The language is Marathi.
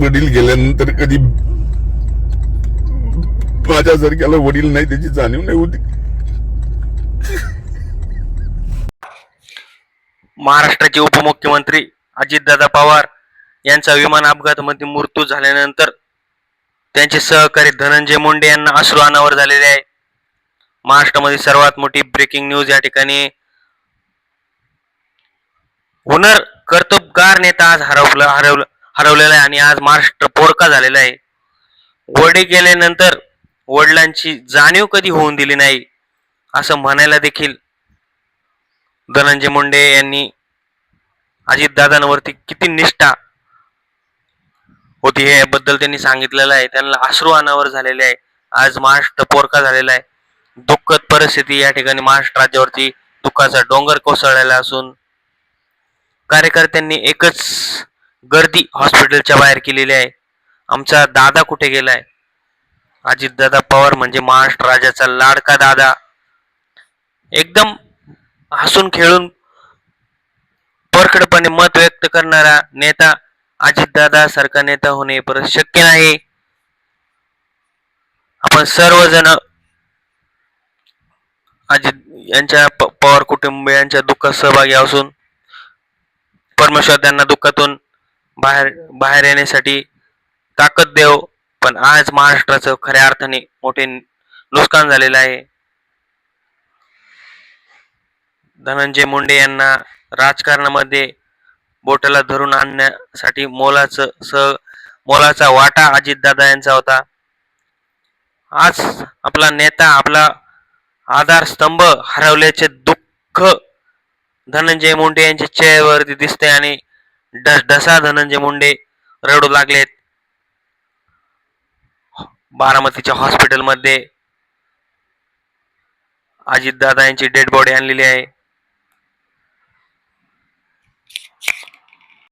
वडील गेल्यानंतर कधी माझ्यासारख्याला वडील नाही त्याची जाणीव नाही होती. महाराष्ट्राचे उपमुख्यमंत्री अजितदादा पवार यांचा विमान अपघातामध्ये मृत्यू झाल्यानंतर त्यांचे सहकारी धनंजय मुंडे यांना अश्रू अनावर झालेले आहे. महाराष्ट्रामध्ये सर्वात मोठी ब्रेकिंग न्यूज या ठिकाणी. हुनर कर्तबगार नेता आज हरवलेला आहे आणि आज महाराष्ट्र पोरका झालेला आहे. वडील गेल्यानंतर वडिलांची जाणीव कधी होऊन दिली नाही असं म्हणायला देखील धनंजय मुंडे यांनी अजितदादांवरती किती निष्ठा होती याबद्दल त्यांनी सांगितलेलं आहे. त्यांना अश्रू अनावर झालेले आहे. आज महाराष्ट्र पोरका झालेला आहे. दुःखद परिस्थिती या ठिकाणी महाराष्ट्र राज्यावरती दुःखाचा डोंगर कोसळलेला असून कार्यकर्त्यांनी एकच गर्दी हॉस्पिटलच्या बाहेर केलेली आहे. आमचा दादा कुठे गेलाय? अजितदादा पवार म्हणजे महाराष्ट्र राज्याचा लाडका दादा, एकदम हसून खेळून परखडपणे मत व्यक्त करणारा नेता. अजितदादा सारखा नेता होणे परत शक्य नाही. आपण सर्वजण अजित यांच्या पवार कुटुंबियांच्या दुःखात सहभागी असून परमेश्वर त्यांना दुःखातून बाहेर येण्यासाठी ताकद देव. पण आज महाराष्ट्राचं खऱ्या अर्थाने मोठे नुकसान झालेलं आहे. धनंजय मुंडे यांना राजकारणामध्ये बोटाला धरून आणण्यासाठी मोलाचा वाटा अजितदादा यांचा होता. आज आपला नेता, आपला आधारस्तंभ हरवल्याचे दुःख धनंजय मुंडे यांच्या चेहऱ्यावरती दिसते आणि ढसा धनंजय मुंडे रडू लागलेत. बारामतीच्या हॉस्पिटलमध्ये अजितदादा यांची डेड बॉडी आणलेली आहे.